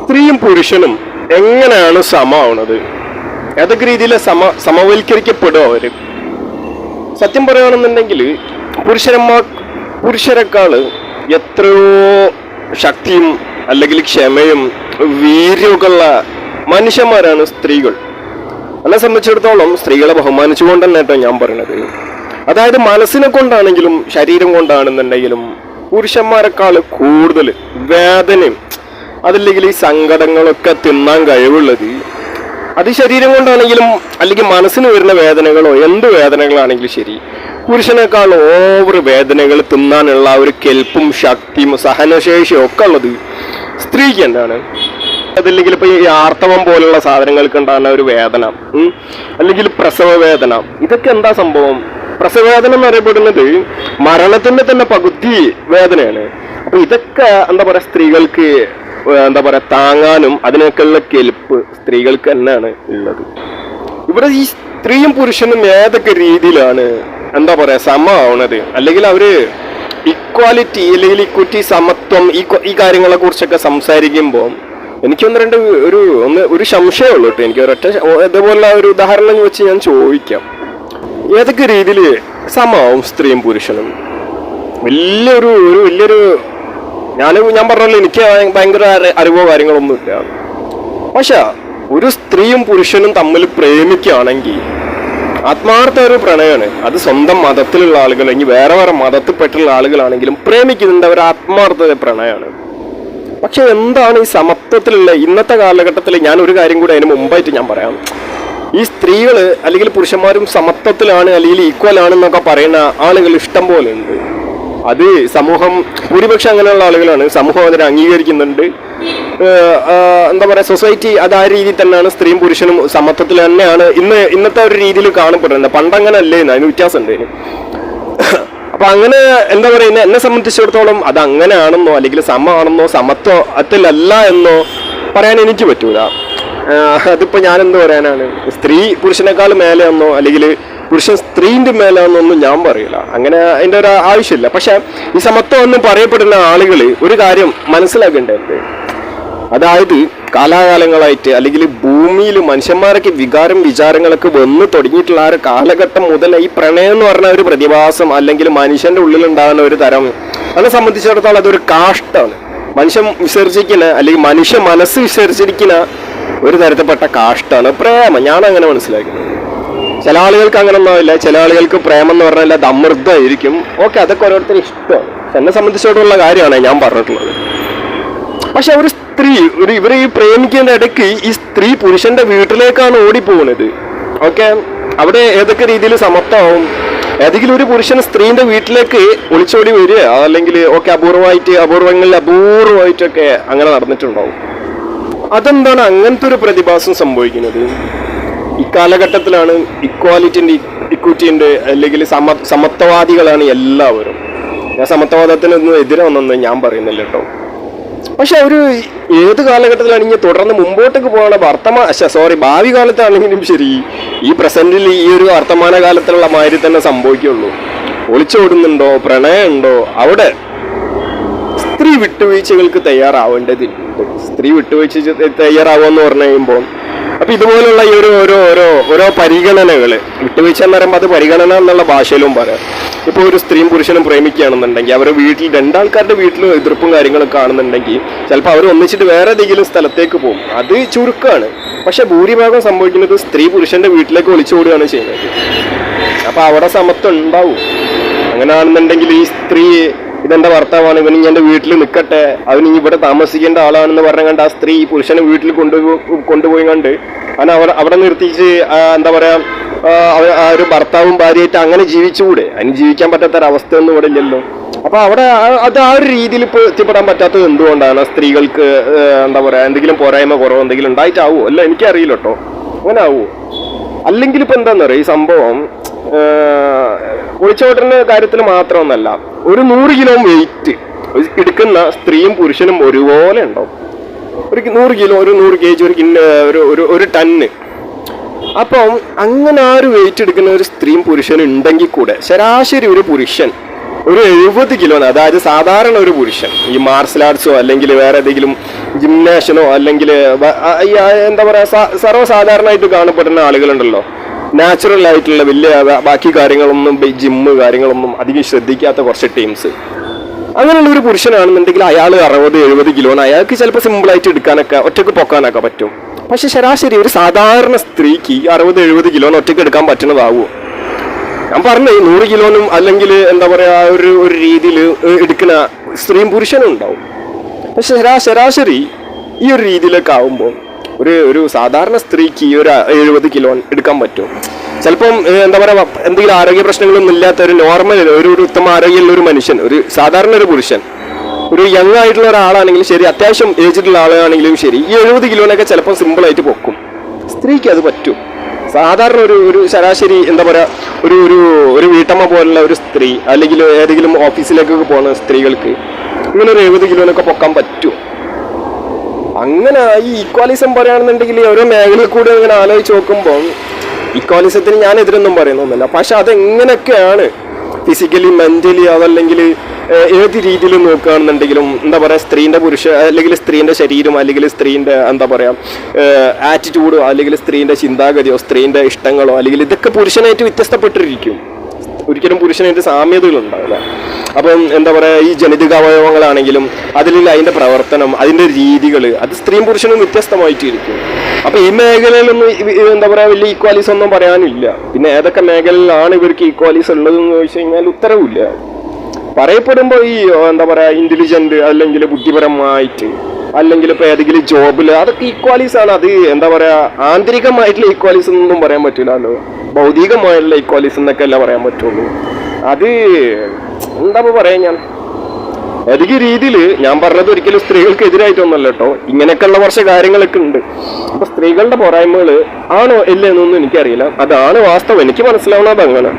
സ്ത്രീയും പുരുഷനും എങ്ങനെയാണ് സമമാവുന്നത്? ഏതൊക്കെ രീതിയിൽ സമവൽക്കരിക്കപ്പെടും അവര്? സത്യം പറയുകയാണെന്നുണ്ടെങ്കിൽ പുരുഷരെക്കാള് എത്രയോ ശക്തിയും അല്ലെങ്കിൽ ക്ഷമയും വീര്യമൊക്കെ ഉള്ള മനുഷ്യന്മാരാണ് സ്ത്രീകൾ. എന്നെ സംബന്ധിച്ചിടത്തോളം സ്ത്രീകളെ ബഹുമാനിച്ചുകൊണ്ട് തന്നെ കേട്ടോ ഞാൻ പറയണത്. അതായത് മനസ്സിനെ കൊണ്ടാണെങ്കിലും ശരീരം കൊണ്ടാണെന്നുണ്ടെങ്കിലും പുരുഷന്മാരെക്കാൾ കൂടുതൽ വേദനയും അതല്ലെങ്കിൽ ഈ സങ്കടങ്ങളൊക്കെ തിന്നാൻ കഴിവുള്ളത് അത് ശരീരം കൊണ്ടാണെങ്കിലും അല്ലെങ്കിൽ മനസ്സിന് വരുന്ന വേദനകളോ എന്ത് വേദനകളാണെങ്കിലും ശരി, പുരുഷനേക്കാൾ ഓവർ വേദനകൾ തിന്നാനുള്ള ഒരു കെൽപ്പും ശക്തിയും സഹനശേഷിയും ഒക്കെ ഉള്ളത് സ്ത്രീക്ക് തന്നെയാണ്. അതല്ലെങ്കിൽ ഇപ്പൊ ഈ ആർത്തവം പോലുള്ള സാധനങ്ങൾക്ക് ഉണ്ടാകുന്ന ഒരു വേദന, അല്ലെങ്കിൽ പ്രസവ വേദന, ഇതൊക്കെ എന്താ സംഭവം? പ്രസവവേദന എന്ന് പറയപ്പെടുന്നത് മരണത്തിന്റെ തന്നെ പകുതി വേദനയാണ്. അപ്പൊ ഇതൊക്കെ എന്താ പറയാ, സ്ത്രീകൾക്ക് എന്താ പറയാ താങ്ങാനും അതിനൊക്കെയുള്ള കെൽപ്പ് സ്ത്രീകൾക്ക് തന്നെയാണ് ഉള്ളത്. ഇവിടെ ഈ സ്ത്രീയും പുരുഷനും ഏതൊക്കെ രീതിയിലാണ് എന്താ പറയാ സമമാവണത്, അല്ലെങ്കിൽ അവര് ഇക്വാലിറ്റി അല്ലെങ്കിൽ ഇക്വിറ്റി, സമത്വം, ഈ കാര്യങ്ങളെ കുറിച്ചൊക്കെ സംസാരിക്കുമ്പോൾ എനിക്കൊന്ന് രണ്ട് ഒരു സംശയമുള്ളൂ കേട്ടോ. എനിക്ക് ഒരൊറ്റ ഇതുപോലുള്ള ഒരു ഉദാഹരണം വെച്ച് ഞാൻ ചോദിക്കാം. ഏതൊക്കെ രീതിയിൽ സമമാവും സ്ത്രീയും പുരുഷനും? വലിയൊരു ഞാൻ പറഞ്ഞല്ലോ, എനിക്ക് ഭയങ്കര അറിവോ കാര്യങ്ങളൊന്നുമില്ല. പക്ഷെ ഒരു സ്ത്രീയും പുരുഷനും തമ്മിൽ പ്രേമിക്കുകയാണെങ്കിൽ ആത്മാർത്ഥ ഒരു പ്രണയമാണ്. അത് സ്വന്തം മതത്തിലുള്ള ആളുകൾ അല്ലെങ്കിൽ വേറെ മതത്തിൽപ്പെട്ടുള്ള ആളുകളാണെങ്കിലും പ്രേമിക്കുന്നുണ്ട്, അവർ ആത്മാർത്ഥത പ്രണയമാണ്. പക്ഷെ എന്താണ് ഈ സമത്വത്തിലുള്ള ഇന്നത്തെ കാലഘട്ടത്തിൽ? ഞാൻ ഒരു കാര്യം കൂടി അതിന് മുമ്പായിട്ട് ഞാൻ പറയാം. ഈ സ്ത്രീകൾ അല്ലെങ്കിൽ പുരുഷന്മാരും സമത്വത്തിലാണ് അല്ലെങ്കിൽ ഈക്വൽ ആണെന്നൊക്കെ പറയുന്ന ആളുകൾ ഇഷ്ടം പോലെ ഉണ്ട്. അത് സമൂഹം ഭൂരിപക്ഷം അങ്ങനെയുള്ള ആളുകളാണ്. സമൂഹം അതിനെ അംഗീകരിക്കുന്നുണ്ട്. എന്താ പറയുക, സൊസൈറ്റി അത് ആ രീതിയിൽ തന്നെയാണ്. സ്ത്രീയും പുരുഷനും സമത്വത്തിൽ തന്നെയാണ് ഇന്നത്തെ ഒരു രീതിയിൽ കാണപ്പെടുന്നത്. പണ്ടങ്ങനെ അല്ലേന്ന്, അതിന് വ്യത്യാസം ഉണ്ട്. അപ്പൊ അങ്ങനെ എന്താ പറയുന്നത്, എന്നെ സംബന്ധിച്ചിടത്തോളം അത് അങ്ങനെയാണെന്നോ അല്ലെങ്കിൽ സമമാണെന്നോ സമത്വത്തിലല്ല എന്നോ പറയാൻ എനിക്ക് പറ്റൂല. അതിപ്പോ ഞാൻ എന്ത് പറയാനാണ്? സ്ത്രീ പുരുഷനേക്കാൾ മേലെയെന്നോ അല്ലെങ്കിൽ പുരുഷൻ സ്ത്രീന്റെ മേലാന്നൊന്നും ഞാൻ പറയില്ല. അങ്ങനെ അതിന്റെ ഒരു ആവശ്യമില്ല. പക്ഷെ ഈ സമത്വം ഒന്നും പറയപ്പെടുന്ന ആളുകൾ ഒരു കാര്യം മനസ്സിലാക്കേണ്ടത്, അതായത് കാലാകാലങ്ങളായിട്ട് അല്ലെങ്കിൽ ഭൂമിയിൽ മനുഷ്യന്മാരൊക്കെ വികാരം വിചാരങ്ങളൊക്കെ വന്നു തുടങ്ങിയിട്ടുള്ള ആ ഒരു കാലഘട്ടം മുതൽ ഈ പ്രണയം എന്ന് പറഞ്ഞ ഒരു പ്രതിഭാസം അല്ലെങ്കിൽ മനുഷ്യന്റെ ഉള്ളിലുണ്ടാകുന്ന ഒരു തരം, അതിനെ സംബന്ധിച്ചിടത്തോളം അതൊരു കാഷ്ടാണ്. മനുഷ്യൻ വിസർജിക്കുന്ന അല്ലെങ്കിൽ മനുഷ്യ മനസ്സ് വിസർജിക്കുന്ന ഒരു തരത്തിൽപ്പെട്ട കാഷ്ടാണ് പ്രേമം. ഞാൻ അങ്ങനെ മനസ്സിലാക്കുന്നത്. ചില ആളുകൾക്ക് അങ്ങനെ ഒന്നുമില്ല. ചില ആളുകൾക്ക് പ്രേമം എന്ന് പറഞ്ഞാൽ അത് അമൃതമായിരിക്കും. ഓക്കെ, അതൊക്കെ ഓരോരുത്തരും ഇഷ്ടമാണ്. എന്നെ സംബന്ധിച്ചിടത്തോളം കാര്യമാണ് ഞാൻ പറഞ്ഞിട്ടുള്ളത്. പക്ഷെ ഒരു സ്ത്രീ ഇവർ ഈ പ്രേമിക്കുന്ന ഇടയ്ക്ക് ഈ സ്ത്രീ പുരുഷന്റെ വീട്ടിലേക്കാണ് ഓടിപ്പോകുന്നത്. ഓക്കെ, അവിടെ ഏതൊക്കെ രീതിയിൽ സമത്വമാവും? ഏതെങ്കിലും ഒരു പുരുഷൻ സ്ത്രീന്റെ വീട്ടിലേക്ക് ഒളിച്ചോടി വരിക, അല്ലെങ്കിൽ ഓക്കെ അപൂർവമായിട്ടൊക്കെ അങ്ങനെ നടന്നിട്ടുണ്ടാവും. അതെന്താണ് അങ്ങനത്തെ ഒരു പ്രതിഭാസം സംഭവിക്കുന്നത്? ഇക്കാലഘട്ടത്തിലാണ് ഇക്വാലിറ്റിന്റെ ഇക്വിറ്റിന്റെ അല്ലെങ്കിൽ സമത്വവാദികളാണ് എല്ലാവരും. ഞാൻ സമത്വവാദത്തിനൊന്നും എതിരാണെന്നൊന്നും ഞാൻ പറയുന്നില്ല കേട്ടോ. പക്ഷെ ഒരു ഏത് കാലഘട്ടത്തിലാണെങ്കിൽ തുടർന്ന് മുമ്പോട്ടേക്ക് പോകണ ഭാവി കാലത്താണെങ്കിലും ശരി, ഈ പ്രസന്റിൽ ഈ ഒരു വർത്തമാന കാലത്തിലുള്ള മാതിരി തന്നെ സംഭവിക്കുള്ളൂ. ഒളിച്ചോടുന്നുണ്ടോ, പ്രണയമുണ്ടോ, അവിടെ സ്ത്രീ വിട്ടുവീഴ്ചകൾക്ക് തയ്യാറാവേണ്ടതുണ്ട്. സ്ത്രീ വിട്ടുവീഴ്ച തയ്യാറാവുക എന്ന് പറഞ്ഞു കഴിയുമ്പോൾ അപ്പൊ ഇതുപോലുള്ള ഈ ഓരോ പരിഗണനകള്, വിട്ടുവീഴ്ച എന്ന് പറയുമ്പോൾ അത് പരിഗണന എന്നുള്ള ഭാഷയിലും പറയാം. ഇപ്പൊ ഒരു സ്ത്രീയും പുരുഷനും പ്രേമിക്കുകയാണെന്നുണ്ടെങ്കിൽ അവരുടെ വീട്ടിൽ രണ്ടാൾക്കാരുടെ വീട്ടിൽ എതിർപ്പും കാര്യങ്ങളൊക്കെ ആണെന്നുണ്ടെങ്കിൽ ചിലപ്പോൾ അവർ ഒന്നിച്ചിട്ട് വേറെ ഏതെങ്കിലും സ്ഥലത്തേക്ക് പോകും. അത് ചുരുക്കമാണ്. പക്ഷെ ഭൂരിഭാഗം സംഭവിക്കുന്നത് സ്ത്രീ പുരുഷന്റെ വീട്ടിലേക്ക് ഒളിച്ചോടുകയാണ് ചെയ്യുന്നത്. അപ്പൊ അവിടെ സമത്വം ഉണ്ടാവും. അങ്ങനെയാണെന്നുണ്ടെങ്കിൽ ഈ സ്ത്രീ ഇതെന്റെ ഭർത്താവാണ്, ഇവന് എന്റെ വീട്ടിൽ നിൽക്കട്ടെ, അവന് ഇവിടെ താമസിക്കേണ്ട ആളാണെന്ന് പറഞ്ഞു കണ്ട് ആ സ്ത്രീ പുരുഷനെ വീട്ടിൽ കൊണ്ടുപോയി കണ്ട് അവിടെ നിർത്തിച്ച് എന്താ പറയാ, ആ ഒരു ഭർത്താവും ഭാര്യയായിട്ട് അങ്ങനെ ജീവിച്ചുകൂടെ? അതിന് ജീവിക്കാൻ പറ്റാത്തൊരവസ്ഥയൊന്നും ഇവിടെ ഇല്ലല്ലോ. അപ്പൊ അവിടെ അത് ആ ഒരു രീതിയിൽ ഇപ്പോൾ എത്തിപ്പെടാൻ പറ്റാത്തത് എന്തുകൊണ്ടാണ്? സ്ത്രീകൾക്ക് എന്താ പറയാ, എന്തെങ്കിലും പോരായ്മ കുറവോ എന്തെങ്കിലും ഉണ്ടായിട്ടാവോ? അല്ല, എനിക്കറിയില്ല കേട്ടോ, അങ്ങനെ ആവുമോ? അല്ലെങ്കിൽ ഇപ്പൊ എന്താന്ന് പറയാ, ഈ സംഭവം ഒളിച്ചോട്ടന്റെ കാര്യത്തിൽ മാത്രമൊന്നല്ല, ഒരു 100 കിലോ വെയിറ്റ് എടുക്കുന്ന സ്ത്രീയും പുരുഷനും ഒരുപോലെ ഉണ്ടാവും. ഒരു 100 കിലോ, ഒരു 100 kg, ഒരു ടണ്ണ്. അപ്പം അങ്ങനെ ആ ഒരു വെയിറ്റ് എടുക്കുന്ന ഒരു സ്ത്രീയും പുരുഷനും ഉണ്ടെങ്കിൽ കൂടെ ശരാശരി ഒരു പുരുഷൻ ഒരു 70 കിലോന്, അതായത് സാധാരണ ഒരു പുരുഷൻ ഈ മാർഷൽ ആർട്സോ അല്ലെങ്കിൽ വേറെ ഏതെങ്കിലും ജിംനാഷനോ അല്ലെങ്കിൽ എന്താ പറയാ സർവ്വസാധാരണമായിട്ട് കാണപ്പെടുന്ന ആളുകളുണ്ടല്ലോ, നാച്ചുറൽ ആയിട്ടുള്ള വലിയ ബാക്കി കാര്യങ്ങളൊന്നും ജിമ്മ് കാര്യങ്ങളൊന്നും അധികം ശ്രദ്ധിക്കാത്ത കുറച്ച് ടീംസ്, അങ്ങനെയുള്ള ഒരു പുരുഷനാണെന്നുണ്ടെങ്കിൽ അയാൾ 60-70 കിലോന് അയാൾക്ക് ചിലപ്പോൾ സിമ്പിളായിട്ട് എടുക്കാനൊക്കെ ഒറ്റയ്ക്ക് പൊക്കാനൊക്കെ പറ്റും. പക്ഷെ ശരാശരി ഒരു സാധാരണ സ്ത്രീക്ക് 60-70 കിലോന് ഒറ്റയ്ക്ക് എടുക്കാൻ പറ്റുന്നതാവുമോ? ഞാൻ പറഞ്ഞ 100 കിലോനും അല്ലെങ്കിൽ എന്താ പറയാ ഒരു രീതിയിൽ എടുക്കുന്ന സ്ത്രീയും പുരുഷനും ഉണ്ടാവും. പക്ഷെ ശരാശരി ഈ ഒരു രീതിയിലൊക്കെ ആവുമ്പോൾ ഒരു സാധാരണ സ്ത്രീക്ക് ഒരു 70 കിലോ എടുക്കാൻ പറ്റും. ചിലപ്പം എന്താ പറയാ എന്തെങ്കിലും ആരോഗ്യ പ്രശ്നങ്ങളൊന്നും ഇല്ലാത്ത ഒരു നോർമൽ ഒരു ഉത്തമ ആരോഗ്യമുള്ള ഒരു മനുഷ്യൻ, ഒരു സാധാരണ ഒരു പുരുഷൻ, ഒരു യങ് ആയിട്ടുള്ള ഒരാളാണെങ്കിലും ശരി, അത്യാവശ്യം ഏജിലുള്ള ആളാണെങ്കിലും ശരി, ഈ 70 കിലോനൊക്കെ ചിലപ്പോൾ സിമ്പിളായിട്ട് പൊക്കും. സ്ത്രീക്ക് അത് പറ്റും. സാധാരണ ഒരു ശരാശരി എന്താ പറയാ ഒരു വീട്ടമ്മ പോലുള്ള ഒരു സ്ത്രീ അല്ലെങ്കിൽ ഏതെങ്കിലും ഓഫീസിലേക്കൊക്കെ പോകുന്ന സ്ത്രീകൾക്ക് ഇങ്ങനെ ഒരു 70 കിലോനൊക്കെ പൊക്കാൻ പറ്റും. അങ്ങനെ ഈ ഈക്വാലിസം പറയുകയാണെന്നുണ്ടെങ്കിൽ ഓരോ മേഖലയിൽ കൂടി ഇങ്ങനെ ആലോചിച്ച് നോക്കുമ്പോൾ ഈക്വാലിസത്തിന് ഞാൻ എതിരൊന്നും പറയുന്നൊന്നുമില്ല. പക്ഷെ അതെങ്ങനെയൊക്കെയാണ് ഫിസിക്കലി മെന്റലി അതല്ലെങ്കിൽ ഏത് രീതിയിൽ നോക്കുകയാണെന്നുണ്ടെങ്കിലും എന്താ പറയുക സ്ത്രീൻ്റെ അല്ലെങ്കിൽ സ്ത്രീൻ്റെ ശരീരം അല്ലെങ്കിൽ സ്ത്രീൻ്റെ എന്താ പറയുക ആറ്റിറ്റ്യൂഡോ അല്ലെങ്കിൽ സ്ത്രീൻ്റെ ചിന്താഗതിയോ സ്ത്രീൻ്റെ ഇഷ്ടങ്ങളോ അല്ലെങ്കിൽ ഇതൊക്കെ പുരുഷനായിട്ട് വ്യത്യസ്തപ്പെട്ടിരിക്കും. ഒരിക്കലും പുരുഷനായിട്ട് സാമ്യതകളുണ്ടാവില്ല. അപ്പം എന്താ പറയുക ഈ ജനിതക അവയവങ്ങളാണെങ്കിലും അതിൻ്റെ പ്രവർത്തനം അതിൻ്റെ രീതികൾ അത് സ്ത്രീയും പുരുഷനും വ്യത്യസ്തമായിട്ടിരിക്കും. അപ്പം ഈ മേഖലയിലൊന്നും എന്താ പറയുക വലിയ ഈക്വാലിസ് ഒന്നും പറയാനില്ല. പിന്നെ ഏതൊക്കെ മേഖലയിലാണ് ഇവർക്ക് ഈക്വാലിസ് ഉള്ളതെന്ന് ചോദിച്ചു കഴിഞ്ഞാൽ ഉത്തരവില്ല. പറയപ്പെടുമ്പോൾ ഈ എന്താ പറയുക ഇന്റലിജന്റ് അല്ലെങ്കിൽ ബുദ്ധിപരമായിട്ട് അല്ലെങ്കിൽ ഇപ്പോൾ ഏതെങ്കിലും ജോബിൽ അതൊക്കെ ഈക്വാലിസ് ആണ്. അത് എന്താ പറയുക ആന്തരികമായിട്ടുള്ള ഈക്വാലിസ് എന്നൊന്നും പറയാൻ പറ്റില്ലല്ലോ, ഭൗതികമായിട്ടുള്ള ഈക്വാലിസ് എന്നൊക്കെ അല്ല പറയാൻ പറ്റുള്ളൂ. അത് എന്താ പറയാ ഞാൻ ഏതൊക്കെ രീതിയിൽ ഞാൻ പറഞ്ഞത് ഒരിക്കലും സ്ത്രീകൾക്ക് എതിരായിട്ടൊന്നല്ല കേട്ടോ. ഇങ്ങനെയൊക്കെയുള്ള കുറച്ച് കാര്യങ്ങളൊക്കെ ഉണ്ട്. അപ്പൊ സ്ത്രീകളുടെ പോരായ്മകൾ ആണോ ഇല്ല എന്നൊന്നും എനിക്കറിയില്ല. അതാണ് വാസ്തവം. എനിക്ക് മനസ്സിലാവുന്നത് അങ്ങനെ.